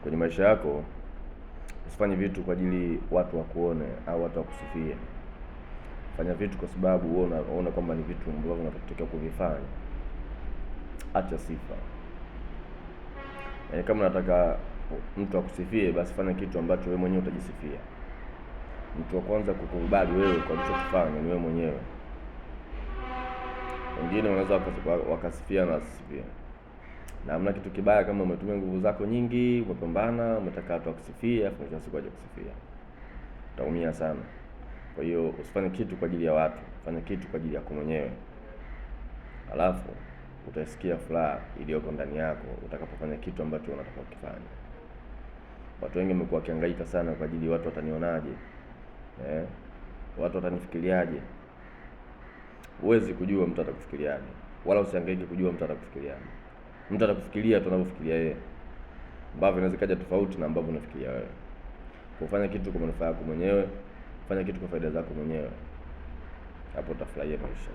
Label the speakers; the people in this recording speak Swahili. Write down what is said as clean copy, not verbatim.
Speaker 1: Kwenye maisha yako usifanye vitu kwa ajili watu wakuone au watu wakusifie. Fanya vitu kwa sababu wewe unaona kwamba ni vitu ambavyo unatakiwa kuvifanya. Acha sifa. Yaani kama unataka mtu akusifie, basi fanya kitu ambacho wewe mwenyewe utajisifia. Mtu wa kwanza kukubali wewe kwa unachokifanya ni wewe mwenyewe. Wengine wanaweza wakasifia na wasifie. Na hamna kitu kibaya kama umetumia nguvu zako nyingi, umepambana, umetaka watu wakusifie, afu mwisho wa siku waje kusifia. Utaumia sana. Kwa hiyo usifanye kitu kwa ajili ya watu, fanya kitu kwa ajili yako mwenyewe. Alafu utasikia furaha iliyoko ndani yako utakapofanya kitu ambacho unataka kufanya. Watu wengi wamekuwa wakihangaika sana kwa ajili watu watanionaje. Watu watanifikiriaje? Huwezi kujua mtu atakufikiriaje. Wala usihangaike kujua mtu atakufikiriaje. Mtu atakufikiria tu anavyofikiria yeye. Ambavyo inaweza kaja tofauti na ambavyo unafikiria wewe. Kufanya kitu kwa manufaa yako mwenyewe, fanya kitu kwa faida zako mwenyewe. Hapo utafurahia maisha.